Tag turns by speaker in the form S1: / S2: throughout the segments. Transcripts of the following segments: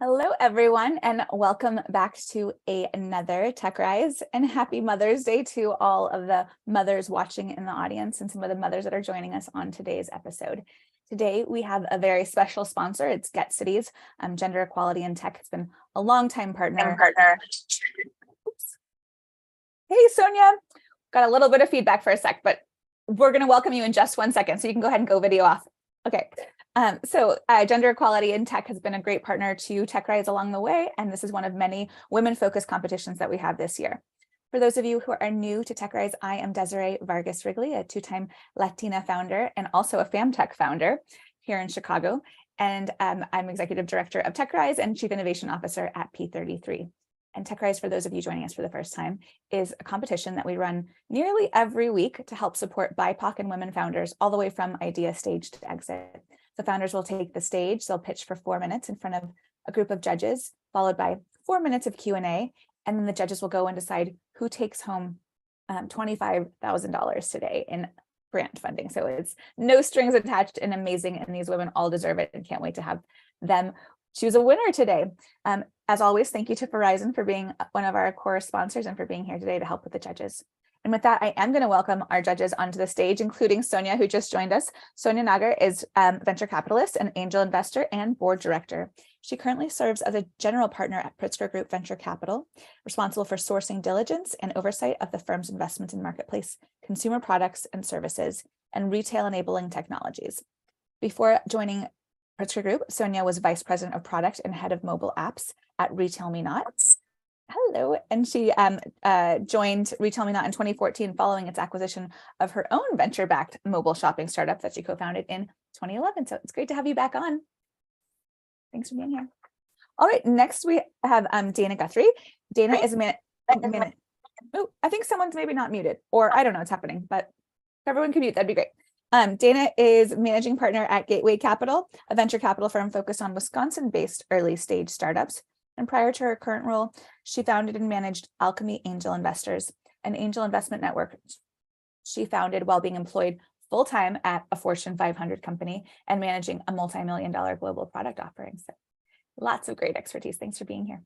S1: Hello, everyone, and welcome back to another TechRise, and happy Mother's Day to all of the mothers watching in the audience and some of the mothers that are joining us on today's episode. Today, we have a very special sponsor. It's Get Cities, Gender Equality in Tech. It's been a longtime partner. Oops. Hey, Sonia, got a little bit of feedback for a sec, but we're going to welcome you in just 1 second, so you can go ahead and go video off. Okay. Gender Equality in Tech has been a great partner to TechRise along the way, and this is one of many women-focused competitions that we have this year. For those of you who are new to TechRise, I am Desiree Vargas Wrigley, a two-time Latina founder and also a FamTech founder here in Chicago, and I'm Executive Director of TechRise and Chief Innovation Officer at P33. And TechRise, for those of you joining us for the first time, is a competition that we run nearly every week to help support BIPOC and women founders all the way from idea stage to exit. The founders will take the stage. They'll pitch for 4 minutes in front of a group of judges, followed by 4 minutes of Q&A, and then the judges will go and decide who takes home $25,000 today in grant funding. So it's no strings attached and amazing, and these women all deserve it and can't wait to have them choose a winner today. As always, thank you to Verizon for being one of our core sponsors and for being here today to help with the judges. And with that, I am going to welcome our judges onto the stage, including Sonia, who just joined us. Sonia Nagar is venture capitalist, an angel investor, and board director. She currently serves as a general partner at Pritzker Group Venture Capital, responsible for sourcing diligence and oversight of the firm's investment in marketplace, consumer products and services, and retail enabling technologies. Before joining Pritzker Group, Sonia was vice president of product and head of mobile apps at Retail Me Not. Hello, and she joined Retail Me Not in 2014 following its acquisition of her own venture-backed mobile shopping startup that she co-founded in 2011. So it's great to have you back on. Thanks for being here. All right, next we have Dana Guthrie. Dana is oh, I think someone's maybe not muted, or I don't know what's happening, but if everyone can mute, that'd be great. Dana is managing partner at Gateway Capital, a venture capital firm focused on Wisconsin-based early-stage startups. And prior to her current role, she founded and managed Alchemy Angel Investors, an angel investment network she founded while being employed full-time at a Fortune 500 company and managing a multi-million-dollar global product offering. So lots of great expertise. Thanks for being here.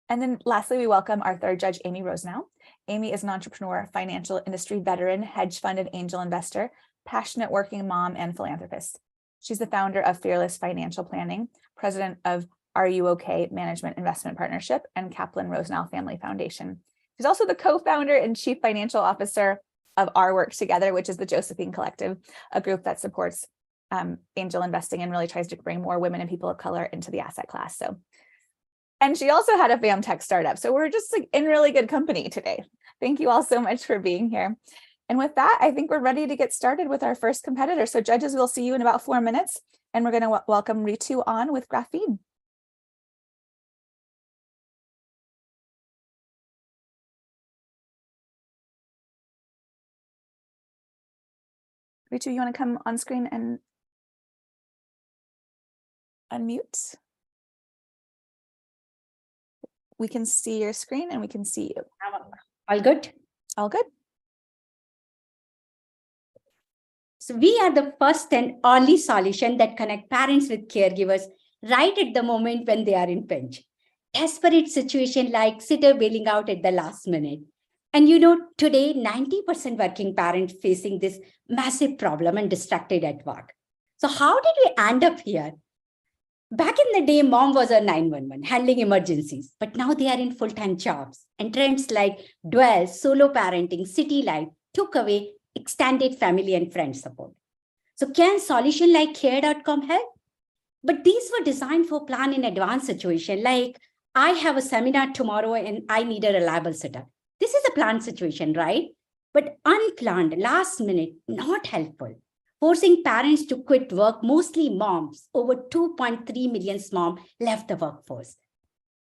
S1: And then lastly, we welcome our third judge, Amy Rosenow. Amy is an entrepreneur, financial industry veteran, hedge fund and angel investor, passionate working mom, and philanthropist. She's the founder of Fearless Financial Planning, president of Are You OK Management Investment Partnership, and Kaplan Rosenow Family Foundation. She's also the co-founder and chief financial officer of Our Work Together, which is the Josephine Collective, a group that supports angel investing and really tries to bring more women and people of color into the asset class. So, and she also had a FamTech startup. So we're just like in really good company today. Thank you all so much for being here. And with that, I think we're ready to get started with our first competitor. So judges, we'll see you in about 4 minutes, and we're going to welcome Ritu on with Graphene. Ritu, you want to come on screen and unmute? We can see your screen and we can see you.
S2: All good?
S1: All good.
S2: So we are the first and only solution that connect parents with caregivers right at the moment when they are in pinch. Desperate situation like sitter bailing out at the last minute. And you know, today, 90% working parents facing this massive problem and distracted at work. So how did we end up here? Back in the day, mom was a 911 handling emergencies, but now they are in full-time jobs. And trends like dual, solo parenting, city life took away extended family and friend support. So can solution like care.com help? But these were designed for plan in advance situation, like I have a seminar tomorrow and I need a reliable sitter. This is a planned situation, right? But unplanned, last minute, not helpful. Forcing parents to quit work, mostly moms. Over 2.3 million moms left the workforce.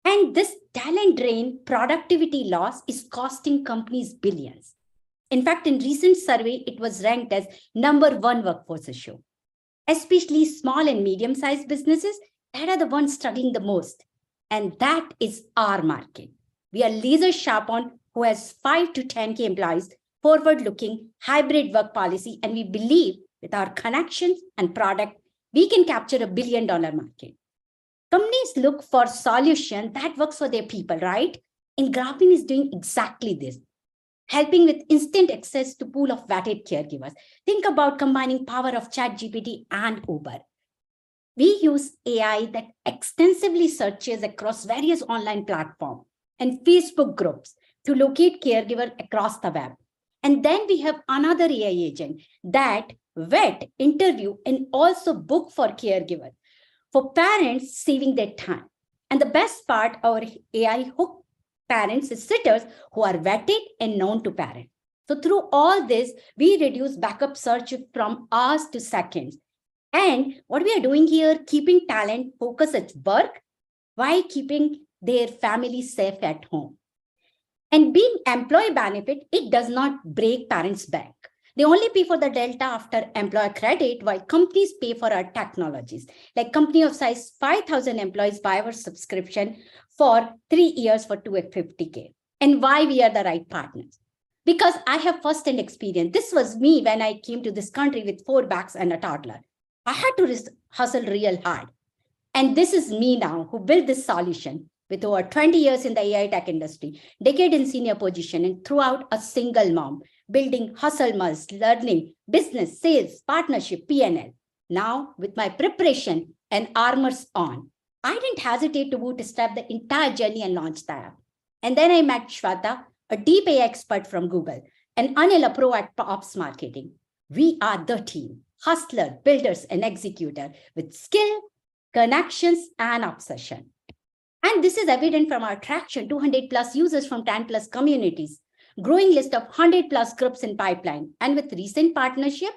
S2: And this talent drain, productivity loss is costing companies billions. In fact, in recent survey, it was ranked as #1 workforce issue. Especially small and medium-sized businesses that are the ones struggling the most. And that is our market. We are laser sharp on who has 5 to 10K employees, forward-looking hybrid work policy, and we believe with our connections and product, we can capture $1 billion market. Companies look for solution that works for their people, right? And Graphene is doing exactly this, helping with instant access to pool of vetted caregivers. Think about combining power of ChatGPT and Uber. We use AI that extensively searches across various online platforms and Facebook groups to locate caregivers across the web. And then we have another AI agent that vet, interview, and also book for caregivers, for parents saving their time. And the best part, our AI hook parents is sitters who are vetted and known to parents. So through all this, we reduce backup search from hours to seconds. And what we are doing here, keeping talent focused at work while keeping their family safe at home. And being employee benefit, it does not break parents' bank. They only pay for the delta after employer credit, while companies pay for our technologies. Like company of size 5,000 employees buy our subscription for 3 years for $250K. And why we are the right partners? Because I have first-hand experience. This was me when I came to this country with 4 bags and a toddler. I had to hustle real hard. And this is me now who built this solution with over 20 years in the AI tech industry, decade in senior position, and throughout a single mom, building hustle mulls, learning, business, sales, partnership, P&L. Now, with my preparation and armors on, I didn't hesitate to bootstrap the entire journey and launch the app. And then I met Shweta, a deep AI expert from Google, and Anil, a pro at ops marketing. We are the team, hustler, builders, and executor with skill, connections, and obsession. And this is evident from our traction, 200 plus users from 10 plus communities, growing list of 100 plus groups in pipeline. And with recent partnership,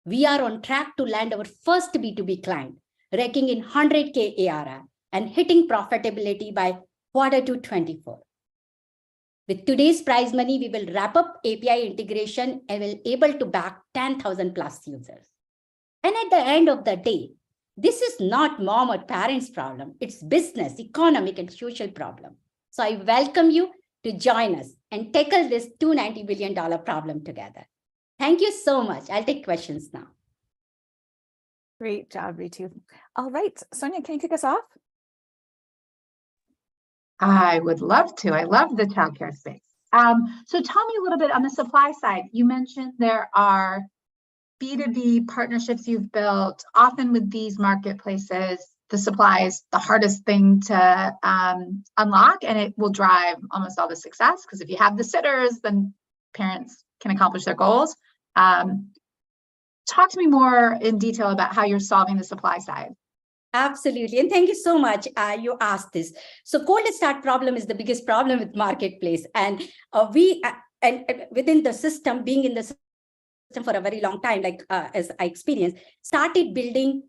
S2: we are on track to land our first B2B client, raking in 100K ARR and hitting profitability by Q2 24. With today's prize money, we will wrap up API integration and will able to back 10,000 plus users. And at the end of the day, this is not mom or parents' problem. It's business, economic, and social problem. So I welcome you to join us and tackle this $290 billion problem together. Thank you so much. I'll take questions now.
S1: Great job, Ritu. All right, Sonia, can you kick us off?
S3: I would love to. I love the childcare space. So tell me a little bit on the supply side. You mentioned there are B2B partnerships you've built. Often with these marketplaces, the supply is the hardest thing to unlock, and it will drive almost all the success, because if you have the sitters, then parents can accomplish their goals. Talk to me more in detail about how you're solving the supply side.
S2: Absolutely. And thank you so much. You asked this. So cold start problem is the biggest problem with marketplace. And within the system, being in the system for a very long time, like as I experienced, started building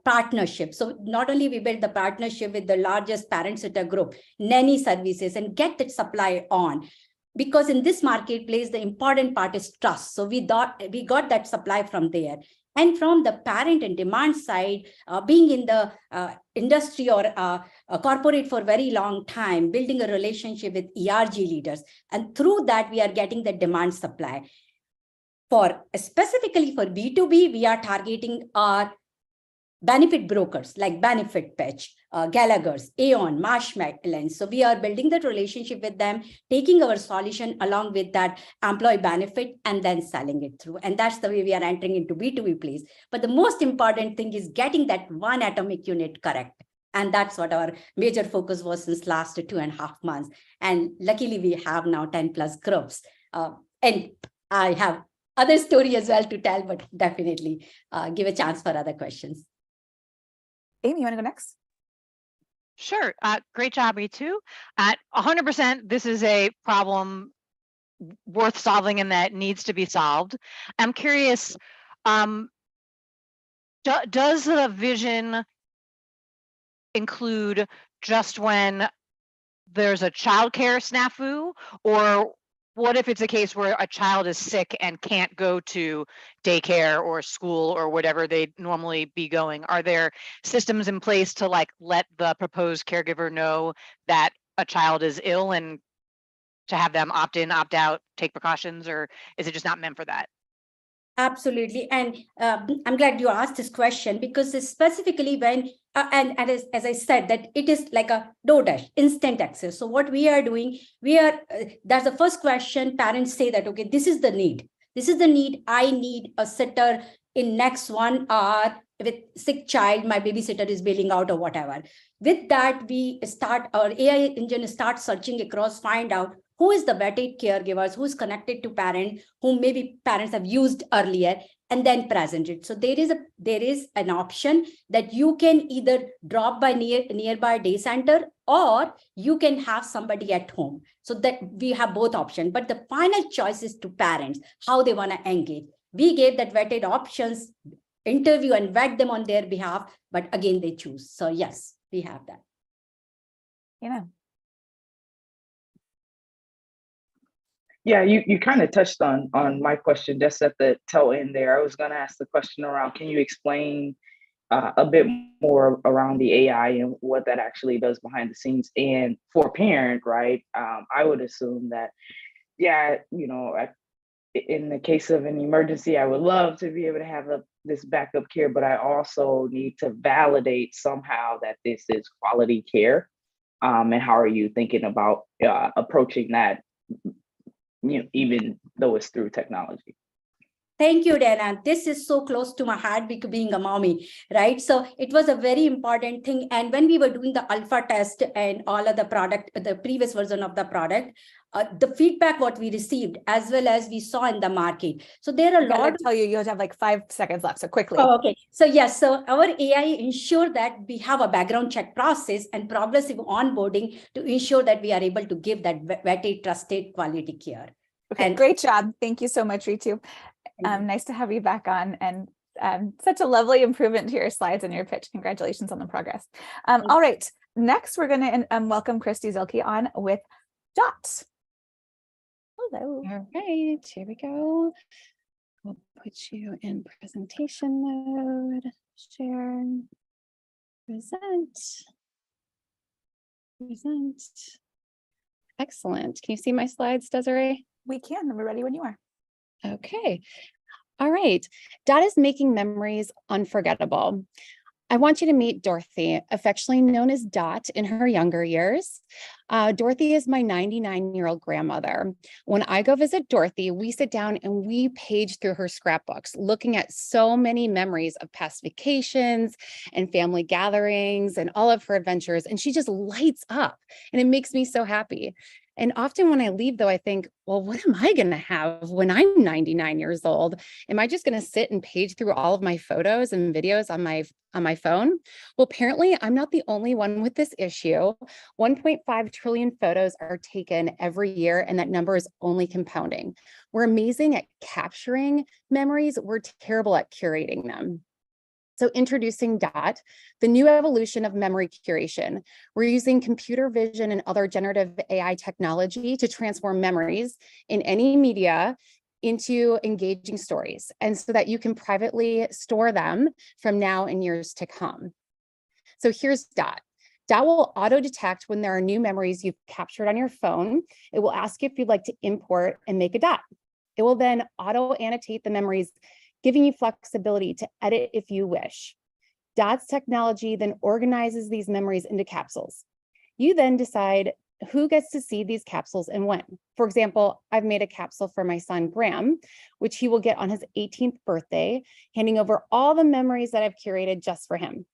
S2: partnerships. So not only we build the partnership with the largest parent sitter group, nanny services, and get that supply on. Because in this marketplace, the important part is trust. So we got that supply from there. And from the parent and demand side, being in the industry or a corporate for a very long time, building a relationship with ERG leaders. And through that, we are getting the demand supply. Specifically for B2B, we are targeting our benefit brokers like Benefit Pitch, Gallagher's, Aon, Marshmallow. So we are building that relationship with them, taking our solution along with that employee benefit and then selling it through. And that's the way we are entering into B2B place. But the most important thing is getting that one atomic unit correct. And that's what our major focus was since last 2.5 months. And luckily we have now 10 plus groups. And I have other story as well to tell, but definitely give a chance for other questions.
S1: Amy, you want to go next?
S4: Sure. Great job, Ritu. At 100%, this is a problem worth solving and that needs to be solved. I'm curious, does the vision include just when there's a childcare snafu, or what if it's a case where a child is sick and can't go to daycare or school or whatever they'd normally be going? Are there systems in place to like let the proposed caregiver know that a child is ill and to have them opt in, opt out, take precautions, or is it just not meant for that?
S2: Absolutely. And I'm glad you asked this question, because specifically when, and as I said, that it is like a DoorDash, instant access. So what we are doing, that's the first question. Parents say that, okay, this is the need. This is the need. I need a sitter in next 1 hour with sick child. My babysitter is bailing out or whatever. With that, our AI engine start searching across, find out who is the vetted caregivers, who is connected to parent, whom maybe parents have used earlier, and then present it. So there is an option that you can either drop by nearby day center, or you can have somebody at home. So that we have both options. But the final choice is to parents, how they want to engage. We gave that vetted options, interview and vet them on their behalf, but again, they choose. So yes, we have that.
S5: Yeah, you kind of touched on my question just at the tail end there. I was going to ask the question around, can you explain a bit more around the AI and what that actually does behind the scenes? And for a parent, right, I would assume that, yeah, in the case of an emergency, I would love to be able to have this backup care, but I also need to validate somehow that this is quality care. And how are you thinking about approaching that, even though it's through technology?
S2: Thank you, Dana. This is so close to my heart because being a mommy, right? So it was a very important thing. And when we were doing the alpha test and all of the product, the previous version of the product, the feedback what we received, as well as we saw in the market. So there are a lot.
S1: Tell you have like 5 seconds left. So quickly.
S2: Oh, okay. So yes, so our AI ensure that we have a background check process and progressive onboarding to ensure that we are able to give that vetted, trusted quality care.
S1: Okay, and great job. Thank you so much, Ritu. Nice to have you back on, and such a lovely improvement to your slides and your pitch. Congratulations on the progress. All right, next we're going to welcome Kristi Zuhlke on with Dott. Hello.
S6: All right, here we go. We'll put you in presentation mode. Share. Present. Excellent. Can you see my slides, Desiree?
S1: We can. We're ready when you are.
S6: Okay. All right. Dott is making memories unforgettable. I want you to meet Dorothy, affectionately known as Dott in her younger years. Dorothy is my 99-year-old grandmother. When I go visit Dorothy, we sit down and we page through her scrapbooks, looking at so many memories of past vacations and family gatherings and all of her adventures. And she just lights up, and it makes me so happy. And often when I leave, though, I think, well, what am I going to have when I'm 99 years old? Am I just going to sit and page through all of my photos and videos on my phone? Well, apparently, I'm not the only one with this issue. 1.5 trillion photos are taken every year, and that number is only compounding. We're amazing at capturing memories. We're terrible at curating them. So introducing Dott, the new evolution of memory curation. We're using computer vision and other generative AI technology to transform memories in any media into engaging stories, and so that you can privately store them from now and years to come. So here's Dott. Dott will auto-detect when there are new memories you've captured on your phone. It will ask you if you'd like to import and make a Dott. It will then auto-annotate the memories, giving you flexibility to edit if you wish. Dott's technology then organizes these memories into capsules. You then decide who gets to see these capsules and when. For example, I've made a capsule for my son, Graham, which he will get on his 18th birthday, handing over all the memories that I've curated just for him.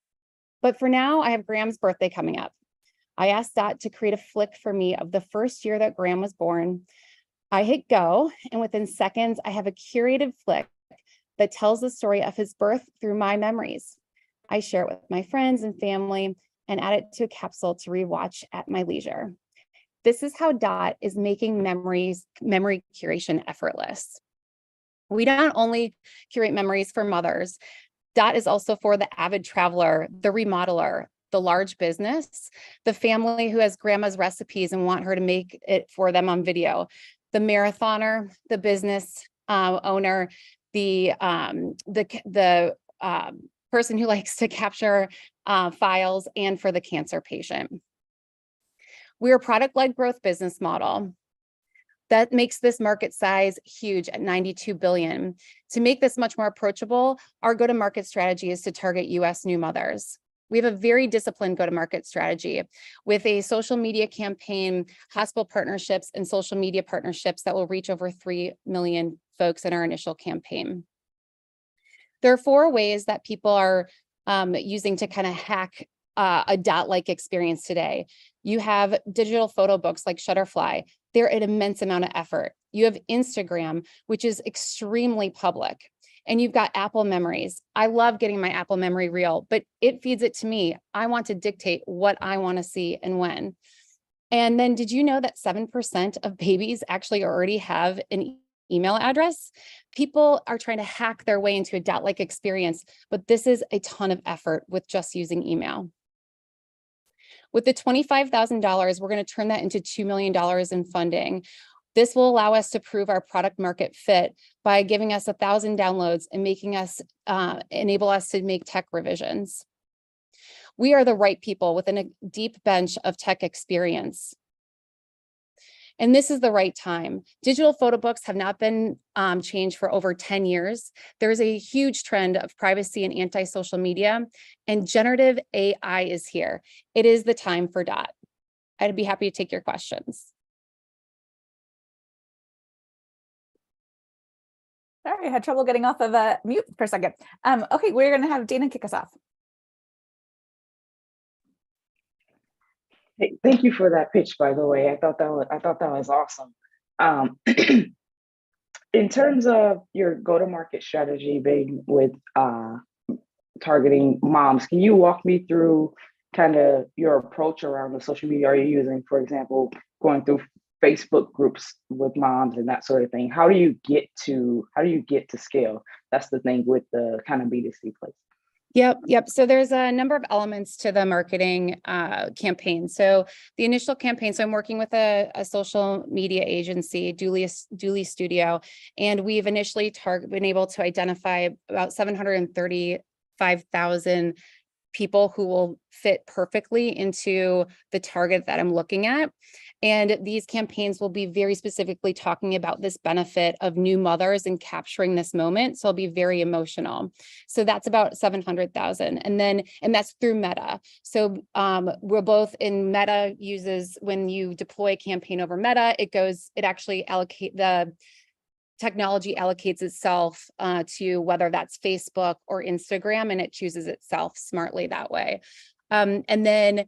S6: But for now, I have Graham's birthday coming up. I asked Dott to create a flick for me of the first year that Graham was born. I hit go, and within seconds, I have a curated flick that tells the story of his birth through my memories. I share it with my friends and family and add it to a capsule to rewatch at my leisure. This is how Dott is making memory curation effortless. We not only curate memories for mothers, Dott is also for the avid traveler, the remodeler, the large business, the family who has grandma's recipes and want her to make it for them on video, the marathoner, the business owner, the person who likes to capture files, and for the cancer patient. We're a product-led growth business model. That makes this market size huge at 92 billion. To make this much more approachable, our go-to-market strategy is to target US new mothers. We have a very disciplined go-to-market strategy with a social media campaign, hospital partnerships, and social media partnerships that will reach over 3 million folks in our initial campaign. There are 4 ways that people are using to kind of hack a Dott-like experience today. You have digital photo books like Shutterfly. They're an immense amount of effort. You have Instagram, which is extremely public. And you've got Apple Memories. I love getting my Apple Memory reel, but it feeds it to me. I want to dictate what I want to see and when. And then did you know that 7% of babies actually already have an email address? People are trying to hack their way into a Dott-like experience, but this is a ton of effort with just using email. With the $25,000, we're going to turn that into $2 million in funding. This will allow us to prove our product market fit by giving us 1,000 downloads and making us enable us to make tech revisions. We are the right people within a deep bench of tech experience. And this is the right time. Digital photo books have not been changed for over 10 years. There's a huge trend of privacy and anti-social media, and generative AI is here. It is the time for Dott. I'd be happy to take your questions.
S1: Sorry, I had trouble getting off of mute for a second. Okay, we're going to have Dana kick us off.
S5: Hey, thank you for that pitch, by the way. I thought that was awesome. In terms of your go-to-market strategy being with targeting moms, can you walk me through kind of your approach around the social media are you using? For example, going through Facebook groups with moms and that sort of thing. How do you get to scale? That's the thing with the kind of B2C place.
S6: Yep. So there's a number of elements to the marketing campaign. So the initial campaign, so I'm working with a social media agency, Dooley Studio, and we've initially been able to identify about 735,000 people who will fit perfectly into the target that I'm looking at. And these campaigns will be very specifically talking about this benefit of new mothers and capturing this moment. So I'll be very emotional. So that's about 700,000. And that's through Meta. So we're both in Meta uses, when you deploy a campaign over Meta, it actually the technology allocates itself to whether that's Facebook or Instagram, and it chooses itself smartly that way. And then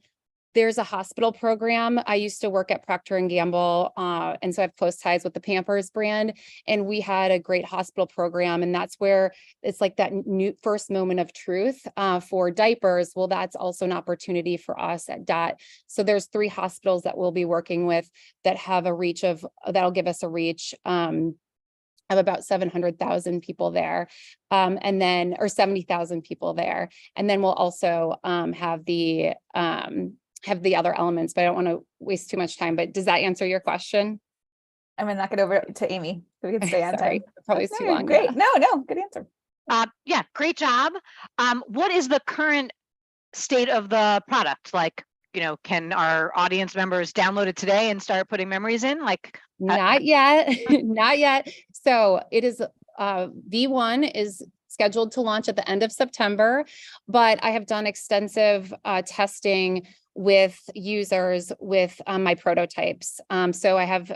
S6: there's a hospital program. I used to work at Procter & Gamble, and so I have close ties with the Pampers brand, and we had a great hospital program, and that's where it's like that new first moment of truth for diapers. Well, that's also an opportunity for us at Dott. So there's 3 hospitals that we'll be working with that have a reach that'll give us a reach of about 700,000 people there, or 70,000 people there. And then we'll also have the other elements, but I don't want to waste too much time. But does that answer your question?
S1: I'm going to knock it over to Amy so we can stay on time.
S6: Probably it's too long.
S1: Great.
S6: Yeah.
S1: No, good answer.
S4: Yeah, great job. What is the current state of the product? Like, can our audience members download it today and start putting memories in?
S6: Not yet, not yet. So it is, V1 is scheduled to launch at the end of September, but I have done extensive testing with users with my prototypes. So I have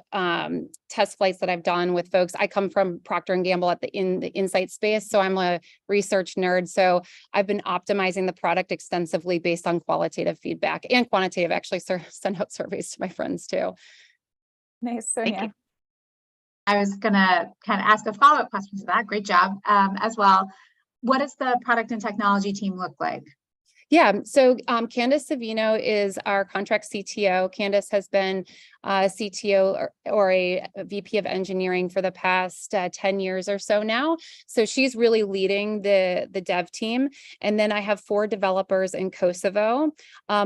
S6: test flights that I've done with folks. I come from Procter & Gamble in the insight space, so I'm a research nerd. So I've been optimizing the product extensively based on qualitative feedback and quantitative. Actually, send out surveys to my friends too.
S1: Nice, Sonia.
S3: I was gonna kind of ask a follow-up question to that. Great job as well. What does the product and technology team look like?
S6: Yeah, so Candace Savino is our contract CTO. Candace has been CTO or a VP of engineering for the past 10 years or so now. So she's really leading the dev team. And then I have 4 developers in Kosovo.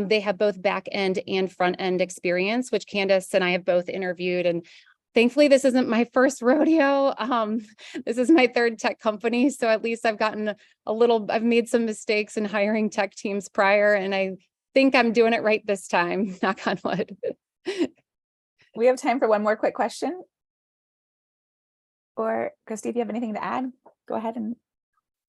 S6: They have both back end and front end experience, which Candace and I have both interviewed. And thankfully, this isn't my first rodeo. This is my 3rd tech company. So at least I've made some mistakes in hiring tech teams prior, and I think I'm doing it right this time, knock on wood.
S1: We have time for one more quick question. Or Kristi, if you have anything to add, go ahead and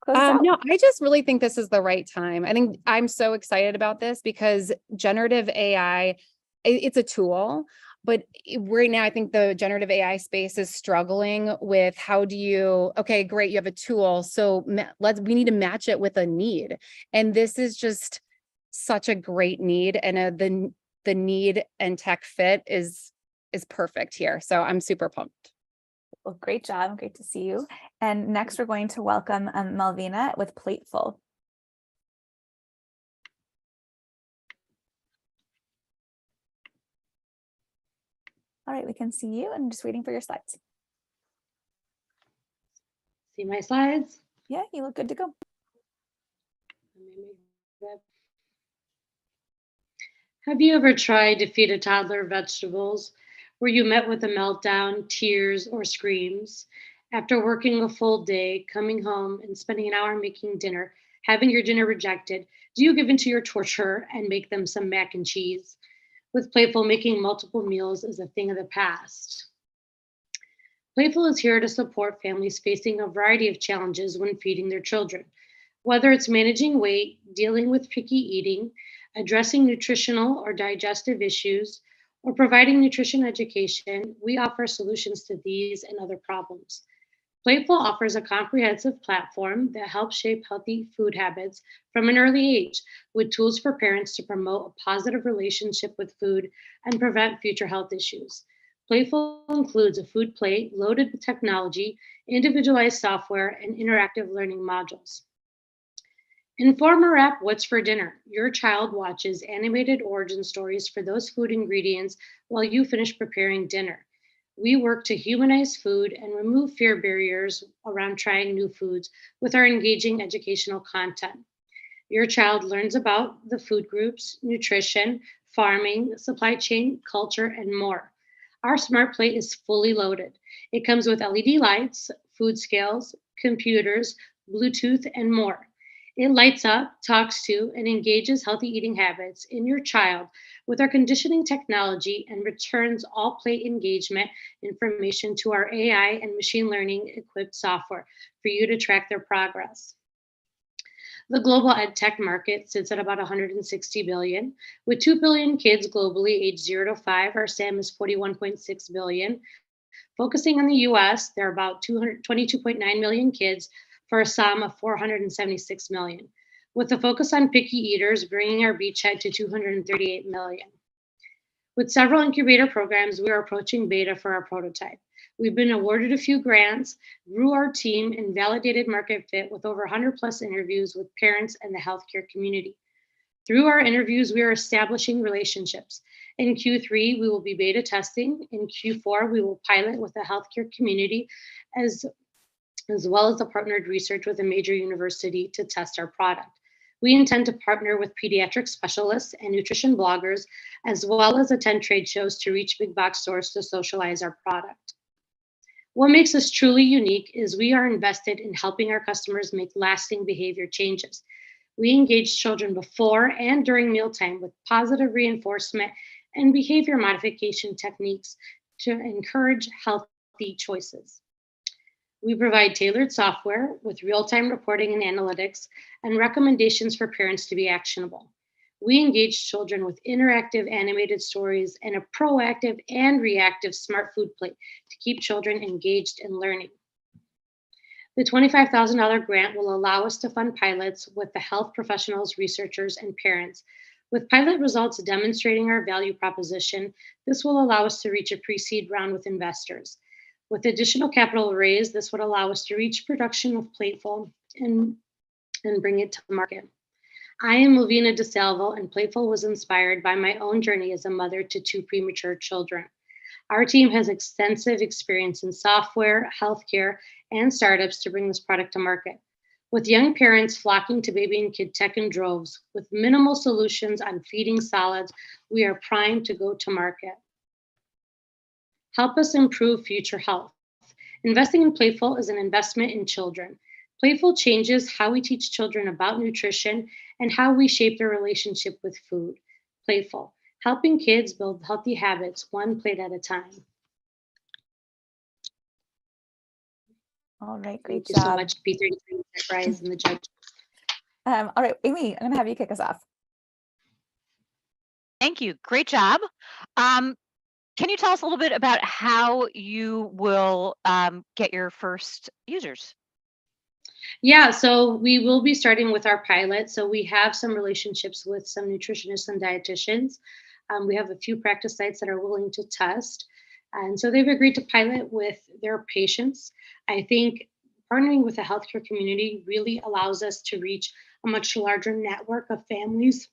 S1: close us out.
S6: No, I just really think this is the right time. I think I'm so excited about this because generative AI, it's a tool, but right now I think the generative AI space is struggling with how do you, okay, great, you have a tool. So we need to match it with a need. And this is just such a great need, and the need and tech fit is perfect here. So I'm super pumped.
S1: Well, great job. Great to see you. And next we're going to welcome Malvina with Plateful. All right, we can see you. I'm just waiting for your slides.
S7: See my slides?
S1: Yeah, you look good to go.
S7: Have you ever tried to feed a toddler vegetables where you met with a meltdown, tears, or screams? After working a full day, coming home and spending an hour making dinner, having your dinner rejected, do you give in to your torture and make them some mac and cheese? With Playful, making multiple meals is a thing of the past. Playful is here to support families facing a variety of challenges when feeding their children. Whether it's managing weight, dealing with picky eating, addressing nutritional or digestive issues, or providing nutrition education, we offer solutions to these and other problems. Playful offers a comprehensive platform that helps shape healthy food habits from an early age, with tools for parents to promote a positive relationship with food and prevent future health issues. Playful includes a food plate loaded with technology, individualized software, and interactive learning modules. Inform or app What's for Dinner. Your child watches animated origin stories for those food ingredients while you finish preparing dinner. We work to humanize food and remove fear barriers around trying new foods with our engaging educational content. Your child learns about the food groups, nutrition, farming, supply chain, culture, and more. Our smart plate is fully loaded. It comes with LED lights, food scales, computers, Bluetooth, and more. It lights up, talks to, and engages healthy eating habits in your child with our conditioning technology and returns all plate engagement information to our AI and machine learning equipped software for you to track their progress. The global ed tech market sits at about 160 billion. With 2 billion kids globally aged 0 to 5, our SAM is 41.6 billion. Focusing on the US, there are about 22.9 million kids for a sum of 476 million, with a focus on picky eaters, bringing our beachhead to 238 million. With several incubator programs, we are approaching beta for our prototype. We've been awarded a few grants, grew our team, and validated market fit with over 100 plus interviews with parents and the healthcare community. Through our interviews, we are establishing relationships. In Q3, we will be beta testing. In Q4, we will pilot with the healthcare community as well as the partnered research with a major university to test our product. We intend to partner with pediatric specialists and nutrition bloggers, as well as attend trade shows to reach big box stores to socialize our product. What makes us truly unique is we are invested in helping our customers make lasting behavior changes. We engage children before and during mealtime with positive reinforcement and behavior modification techniques to encourage healthy choices. We provide tailored software with real-time reporting and analytics and recommendations for parents to be actionable. We engage children with interactive animated stories and a proactive and reactive smart food plate to keep children engaged in learning. The $25,000 grant will allow us to fund pilots with the health professionals, researchers, and parents. With pilot results demonstrating our value proposition, this will allow us to reach a pre-seed round with investors. With additional capital raised, this would allow us to reach production of Playful and bring it to market. I am Malvina de Salvo, and Playful was inspired by my own journey as a mother to 2 premature children. Our team has extensive experience in software, healthcare, and startups to bring this product to market. With young parents flocking to baby and kid tech in droves, with minimal solutions on feeding solids, we are primed to go to market. Help us improve future health. Investing in Playful is an investment in children. Playful changes how we teach children about nutrition and how we shape their relationship with food. Playful, helping kids build healthy habits one plate at a time.
S1: All right, great
S7: Thank you so
S1: job.
S7: much, P33, TechRise, and the judge.
S1: All right, Amy, I'm going to have you kick us off.
S4: Thank you. Great job. Can you tell us a little bit about how you will get your first users?
S7: Yeah, so we will be starting with our pilot. So we have some relationships with some nutritionists and dietitians. We have a few practice sites that are willing to test. And so they've agreed to pilot with their patients. I think partnering with the healthcare community really allows us to reach a much larger network of families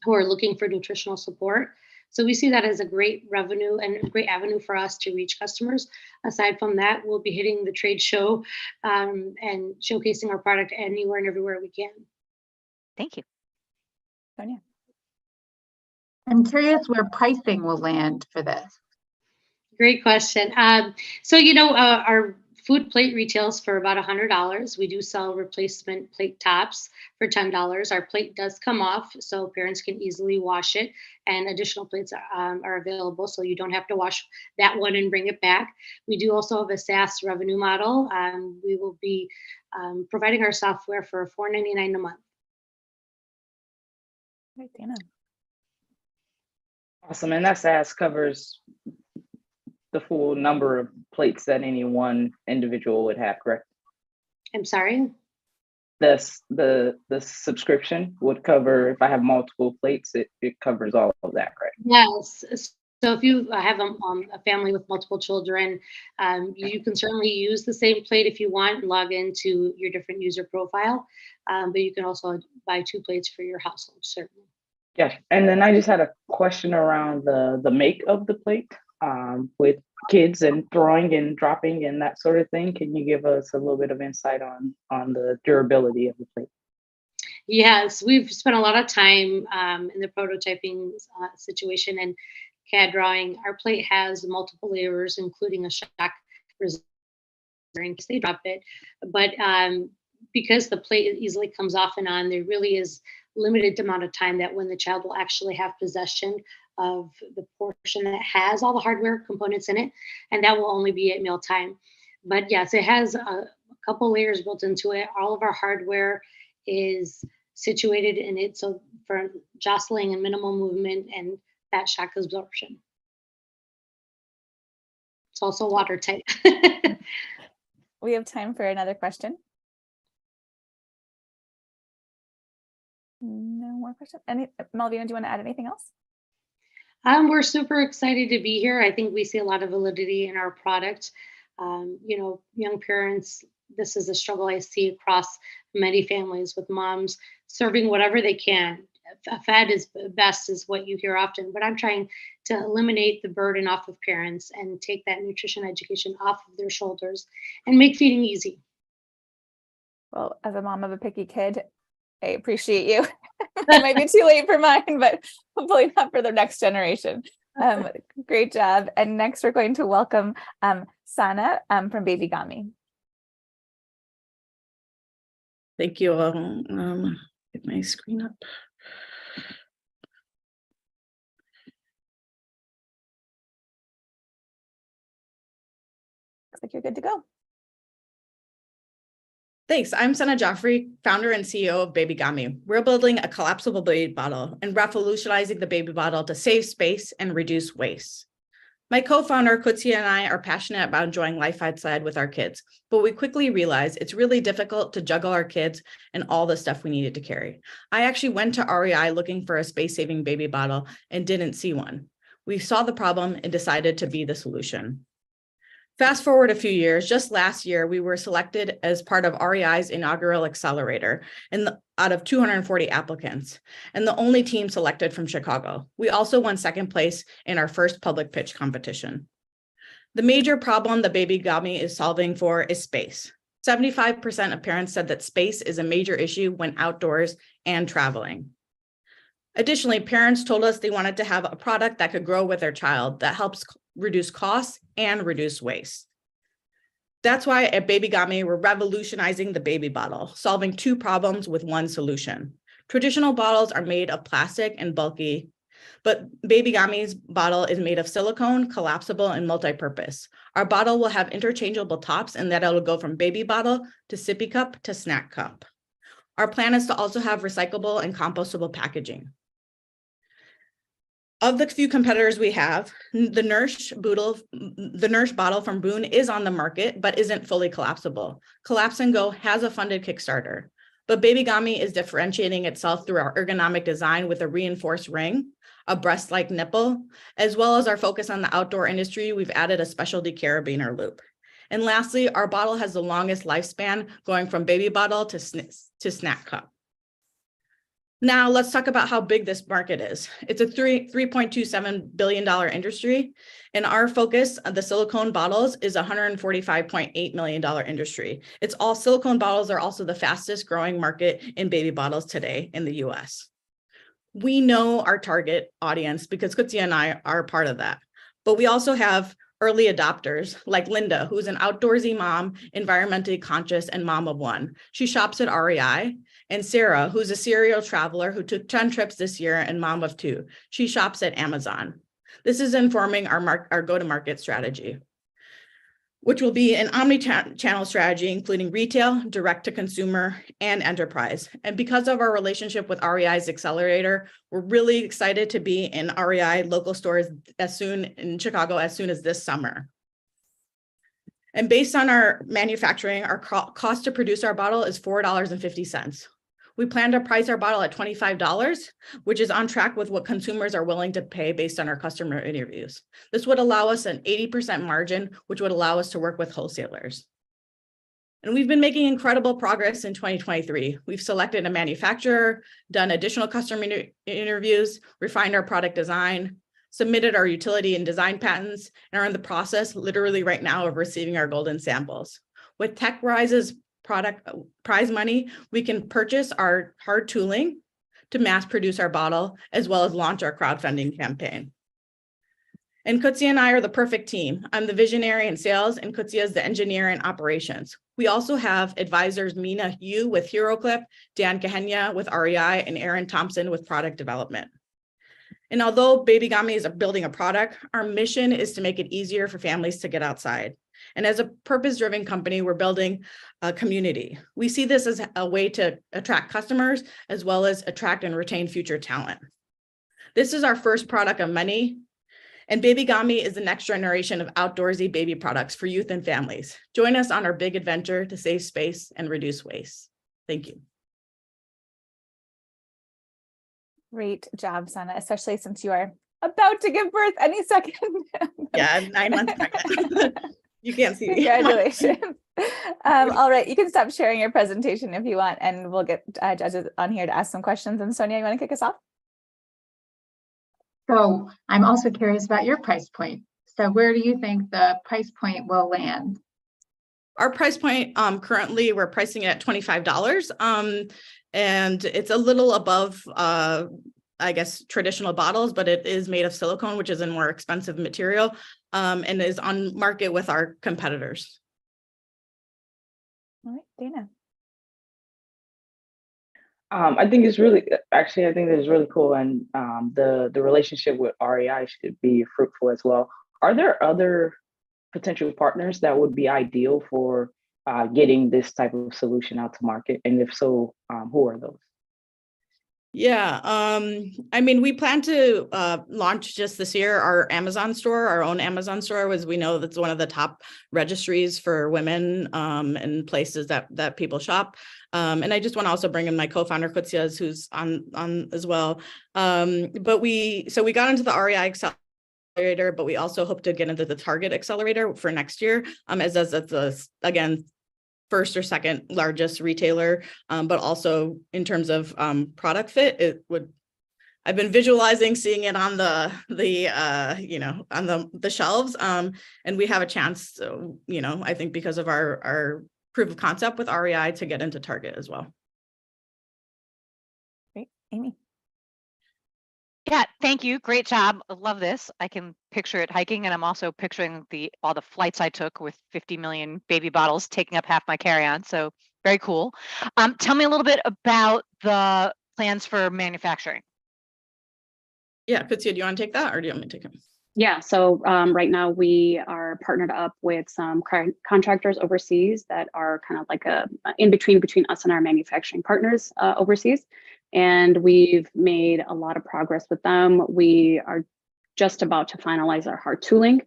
S7: who are looking for nutritional support. So we see that as a great revenue and a great avenue for us to reach customers. Aside from that, we'll be hitting the trade show and showcasing our product anywhere and everywhere we can.
S4: Thank you.
S1: Sonia.
S3: I'm curious where pricing will land for this.
S7: Great question. So, our food plate retails for about $100. We do sell replacement plate tops for $10. Our plate does come off, so parents can easily wash it, and additional plates are available, so you don't have to wash that one and bring it back. We do also have a SaaS revenue model. We will be providing our software for $4.99 a month.
S1: Right, Dana.
S5: Awesome. And that SaaS covers the full number of plates that any one individual would have, correct?
S7: I'm sorry?
S5: The subscription would cover, if I have multiple plates, it covers all of that, right?
S7: Yes. So if you have a family with multiple children, you can certainly use the same plate if you want, log into your different user profile, but you can also buy 2 plates for your household, certainly.
S5: Yeah, and then I just had a question around the make of the plate with kids and throwing and dropping and that sort of thing. Can you give us a little bit of insight on the durability of the plate?
S7: Yes, we've spent a lot of time in the prototyping situation and CAD drawing. Our plate has multiple layers, including a shock resistor in case they drop it. But because the plate easily comes off and on, there really is limited amount of time that when the child will actually have possession of the portion that has all the hardware components in it, and that will only be at mealtime. But yes, it has a couple layers built into it. All of our hardware is situated in it, so for jostling and minimal movement and that shock absorption. It's also watertight.
S1: We have time for another question. No more questions. Malvina, do you want to add anything else?
S7: We're super excited to be here. I think we see a lot of validity in our product. Young parents, this is a struggle I see across many families with moms serving whatever they can. Fed is best is what you hear often, but I'm trying to eliminate the burden off of parents and take that nutrition education off of their shoulders and make feeding easy.
S1: Well, as a mom of a picky kid, I appreciate you. It might be too late for mine, but hopefully not for the next generation. Great job. And next we're going to welcome Sana from BabyGami.
S8: Thank you all. Get my screen up.
S1: Looks like you're good to go.
S8: Thanks. I'm Sana Jafri, founder and CEO of BabyGami. We're building a collapsible baby bottle and revolutionizing the baby bottle to save space and reduce waste. My co-founder, Kristi, and I are passionate about enjoying life outside with our kids, but we quickly realized it's really difficult to juggle our kids and all the stuff we needed to carry. I actually went to REI looking for a space-saving baby bottle and didn't see one. We saw the problem and decided to be the solution. Fast forward a few years, just last year, we were selected as part of REI's inaugural accelerator out of 240 applicants, and the only team selected from Chicago. We also won second place in our first public pitch competition. The major problem the BabyGami is solving for is space. 75% of parents said that space is a major issue when outdoors and traveling. Additionally, parents told us they wanted to have a product that could grow with their child that helps reduce costs and reduce waste. That's why at BabyGami, we're revolutionizing the baby bottle, solving two problems with one solution. Traditional bottles are made of plastic and bulky, But BabyGami's bottle is made of silicone, collapsible, and multi-purpose. Our bottle will have interchangeable tops, and that it'll go from baby bottle to sippy cup to snack cup. Our plan is to also have recyclable and compostable packaging. Of the few competitors we have, the Nurse bottle from Boone is on the market, but isn't fully collapsible. Collapse and Go has a funded Kickstarter, but BabyGami is differentiating itself through our ergonomic design with a reinforced ring, a breast-like nipple, as well as our focus on the outdoor industry. We've added a specialty carabiner loop. And lastly, our bottle has the longest lifespan, going from baby bottle to snack cup. Now let's talk about how big this market is. It's a $3.27 billion industry, and our focus on the silicone bottles is a $145.8 million industry. It's all silicone bottles are also the fastest growing market in baby bottles today in the US. We know our target audience because Kristi and I are part of that, but we also have early adopters like Linda, who's an outdoorsy mom, environmentally conscious, and mom of one. She shops at REI. And Sarah, who's a serial traveler who took 10 trips this year and mom of 2. She shops at Amazon. This is informing our go-to-market strategy, which will be an omni-channel strategy, including retail, direct-to-consumer, and enterprise. And because of our relationship with REI's accelerator, we're really excited to be in REI local stores in Chicago as soon as this summer. And based on our manufacturing, our cost to produce our bottle is $4.50. We plan to price our bottle at $25, which is on track with what consumers are willing to pay based on our customer interviews. This would allow us an 80% margin, which would allow us to work with wholesalers. And we've been making incredible progress in 2023. We've selected a manufacturer, done additional customer interviews, refined our product design, submitted our utility and design patents, and are in the process literally right now of receiving our golden samples. With TechRise's product prize money, we can purchase our hard tooling to mass produce our bottle, as well as launch our crowdfunding campaign. And Kristi and I are the perfect team. I'm the visionary in sales, and Kristi is the engineer in operations. We also have advisors Mina Yu with HeroClip, Dan Kahenya with REI, and Aaron Thompson with product development. And although BabyGami is building a product, our mission is to make it easier for families to get outside. And as a purpose-driven company, we're building a community. We see this as a way to attract customers, as well as attract and retain future talent. This is our first product of many, and BabyGami is the next generation of outdoorsy baby products for youth and families. Join us on our big adventure to save space and reduce waste. Thank you.
S1: Great job, Sana, especially since you are about to give birth any second.
S8: Yeah, 9 months pregnant. You can't see me.
S1: Congratulations. All right, you can stop sharing your presentation if you want, and we'll get judges on here to ask some questions. And Sonia, you want to kick us off?
S3: So I'm also curious about your price point. So where do you think the price point will land?
S8: Our price point, currently we're pricing it at $25. And it's a little above, I guess, traditional bottles, but it is made of silicone, which is a more expensive material, and is on market with our competitors.
S1: All right, Dana.
S5: I think it's really, actually, I think it's really cool, and the relationship with REI should be fruitful as well. Are there other potential partners that would be ideal for getting this type of solution out to market? And if so, who are those?
S8: Yeah, I mean, we plan to launch just this year our Amazon store, our own Amazon store, as we know that's one of the top registries for women and places that people shop. And I just want to also bring in my co-founder Kristi, who's on as well. But we got into the REI accelerator, but we also hope to get into the Target accelerator for next year, as the again first or second largest retailer, but also in terms of product fit, I've been visualizing seeing it on the shelves, and we have a chance, so, I think because of our proof of concept with REI to get into Target as well.
S1: Great, Amy.
S4: Yeah, thank you. Great job. I love this. I can picture it hiking, and I'm also picturing all the flights I took with 50 million baby bottles taking up half my carry-on. So very cool. Tell me a little bit about the plans for manufacturing.
S8: Yeah, Kristi, do you want to take that or do you want me to take it?
S9: Yeah, so right now we are partnered up with some contractors overseas that are kind of like a in between us and our manufacturing partners overseas. And we've made a lot of progress with them. We are just about to finalize our hard tooling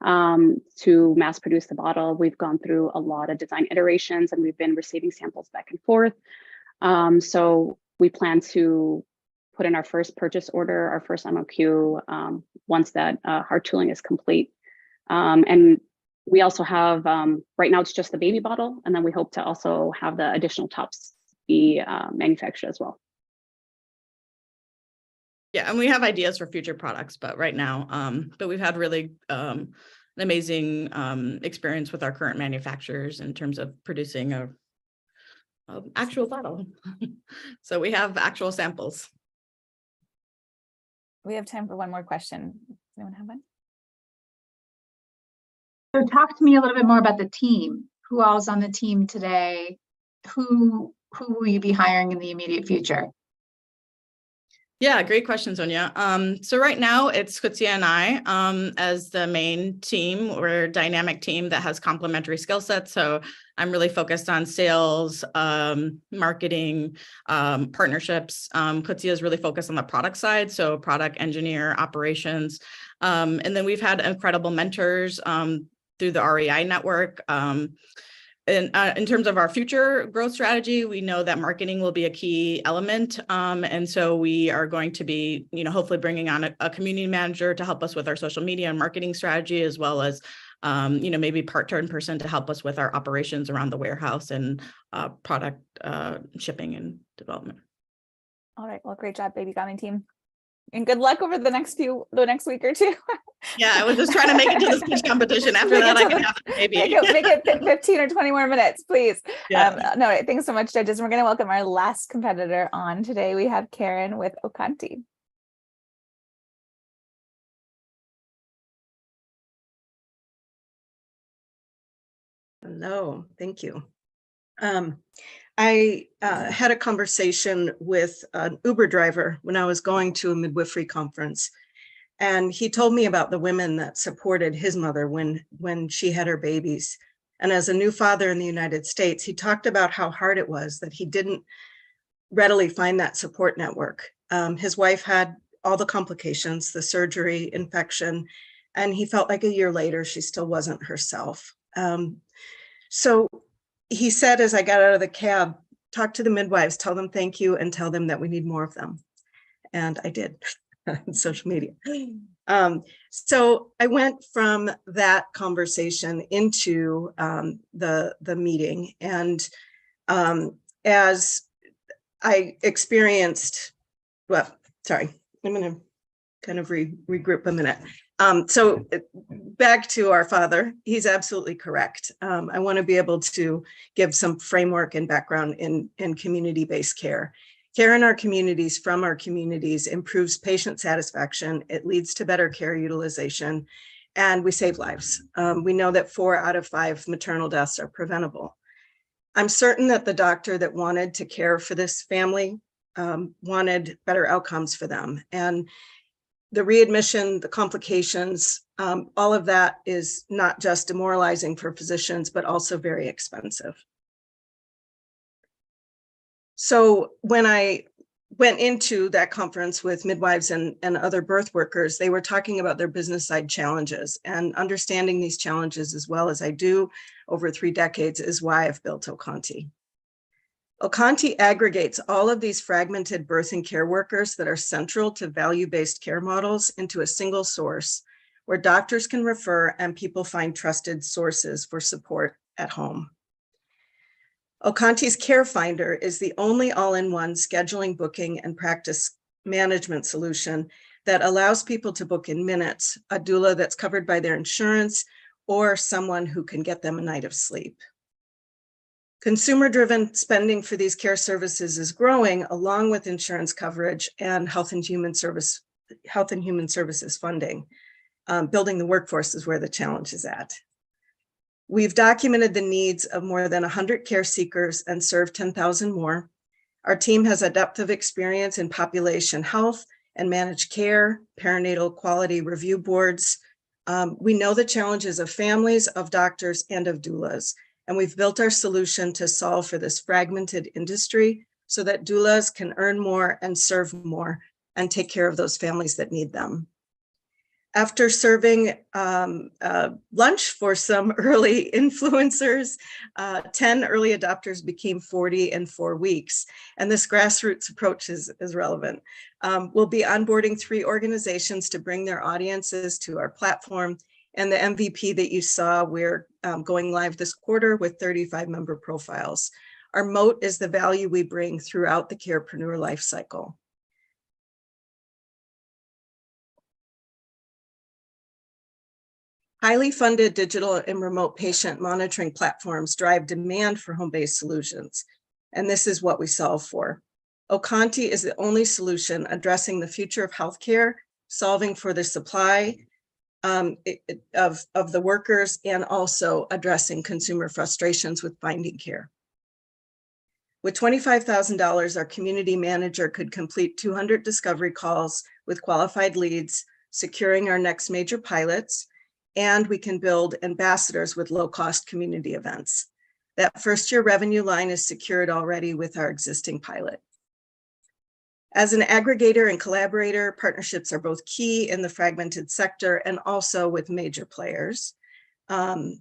S9: to mass produce the bottle. We've gone through a lot of design iterations and we've been receiving samples back and forth. So we plan to put in our first purchase order, our first MOQ, once that hard tooling is complete. And we also have, right now it's just the baby bottle, and then we hope to also have the additional tops be manufactured as well.
S8: Yeah, and we have ideas for future products, but right now, but we've had really an amazing experience with our current manufacturers in terms of producing a actual bottle. So we have actual samples.
S1: We have time for one more question. Does anyone have one?
S3: So talk to me a little bit more about the team. Who all's on the team today? Who will you be hiring in the immediate future?
S8: Yeah, great question, Sonia. So right now it's Kristi and I as the main team. We're a dynamic team that has complementary skill sets. So I'm really focused on sales, marketing, partnerships. Kristi is really focused on the product side. So product engineer, operations. And then we've had incredible mentors through the REI network. In terms of our future growth strategy, we know that marketing will be a key element. And so we are going to be, hopefully bringing on a community manager to help us with our social media and marketing strategy, as well as, maybe part-time person to help us with our operations around the warehouse and product shipping and development.
S1: All right. Well, great job, BabyGami team. And good luck over the next week or two.
S8: Yeah, I was just trying to make it to the speech competition. After that, I can have a baby.
S1: Make it 15 or 20 more minutes, please.
S8: Yeah.
S1: No, thanks so much, judges. We're going to welcome our last competitor on today. We have Karen with Okanti.
S10: Hello, thank you. I had a conversation with an Uber driver when I was going to a midwifery conference, and he told me about the women that supported his mother when she had her babies. And as a new father in the United States, he talked about how hard it was that he didn't readily find that support network. His wife had all the complications, the surgery, infection, and he felt like a year later, she still wasn't herself. So he said, as I got out of the cab, talk to the midwives, tell them thank you, and tell them that we need more of them. And I did on social media. So I went from that conversation into the meeting. And as I experienced, I'm going to kind of regroup a minute. So back to our father, he's absolutely correct. I want to be able to give some framework and background in community-based care. Care in our communities, from our communities, improves patient satisfaction. It leads to better care utilization, and we save lives. We know that 4 out of 5 maternal deaths are preventable. I'm certain that the doctor that wanted to care for this family wanted better outcomes for them. And the readmission, the complications, all of that is not just demoralizing for physicians, but also very expensive. So when I went into that conference with midwives and other birth workers, they were talking about their business side challenges, and understanding these challenges as well as I do over 3 decades is why I've built Okanti. Okanti aggregates all of these fragmented birth and care workers that are central to value-based care models into a single source where doctors can refer and people find trusted sources for support at home. Okanti's Care Finder is the only all-in-one scheduling, booking, and practice management solution that allows people to book in minutes, a doula that's covered by their insurance, or someone who can get them a night of sleep. Consumer-driven spending for these care services is growing, along with insurance coverage and health and human services funding. Building the workforce is where the challenge is at. We've documented the needs of more than 100 care seekers and served 10,000 more. Our team has a depth of experience in population health and managed care, perinatal quality review boards. We know the challenges of families, of doctors, and of doulas, and we've built our solution to solve for this fragmented industry so that doulas can earn more and serve more and take care of those families that need them. After serving lunch for some early influencers, 10 early adopters became 40 in 4 weeks. And this grassroots approach is relevant. We'll be onboarding 3 organizations to bring their audiences to our platform. And the MVP that you saw, we're going live this quarter with 35 member profiles. Our moat is the value we bring throughout the carepreneur life cycle. Highly funded digital and remote patient monitoring platforms drive demand for home-based solutions, and this is what we solve for. Okanti is the only solution addressing the future of healthcare, solving for the supply of the workers, and also addressing consumer frustrations with finding care. With $25,000, our community manager could complete 200 discovery calls with qualified leads, securing our next major pilots, and we can build ambassadors with low-cost community events. That first-year revenue line is secured already with our existing pilot. As an aggregator and collaborator, partnerships are both key in the fragmented sector and also with major players. And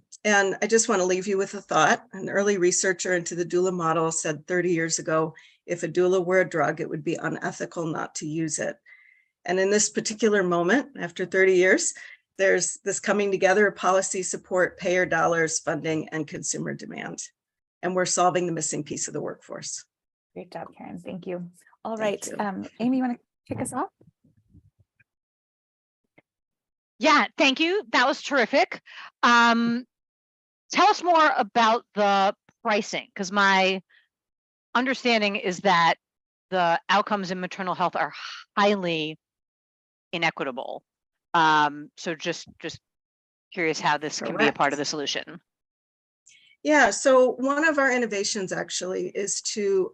S10: I just want to leave you with a thought. An early researcher into the doula model said 30 years ago, if a doula were a drug, it would be unethical not to use it. And in this particular moment, after 30 years, there's this coming together of policy support, payer dollars, funding, and consumer demand. And we're solving the missing piece of the workforce.
S1: Great job, Karen. Thank you. All
S10: Thank
S1: right,
S10: you.
S1: Amy, you want to kick us off?
S4: Yeah, thank you. That was terrific. Tell us more about the pricing, because my understanding is that the outcomes in maternal health are highly inequitable. So just curious how this can be a part of the solution.
S10: Yeah, so one of our innovations actually is to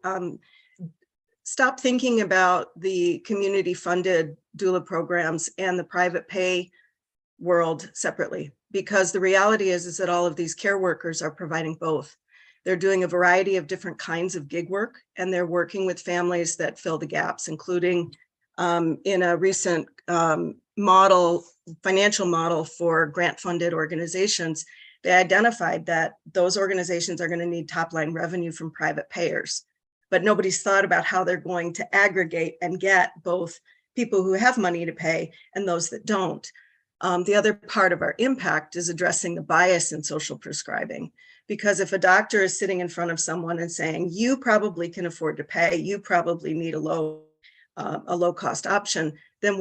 S10: stop thinking about the community funded doula programs and the private pay world separately, because the reality is that all of these care workers are providing both. They're doing a variety of different kinds of gig work, and they're working with families that fill the gaps, including in a recent financial model for grant funded organizations. They identified that those organizations are going to need top line revenue from private payers, but nobody's thought about how they're going to aggregate and get both people who have money to pay and those that don't. The other part of our impact is addressing the bias in social prescribing, because if a doctor is sitting in front of someone and saying, you probably can afford to pay, you probably need a low cost option, then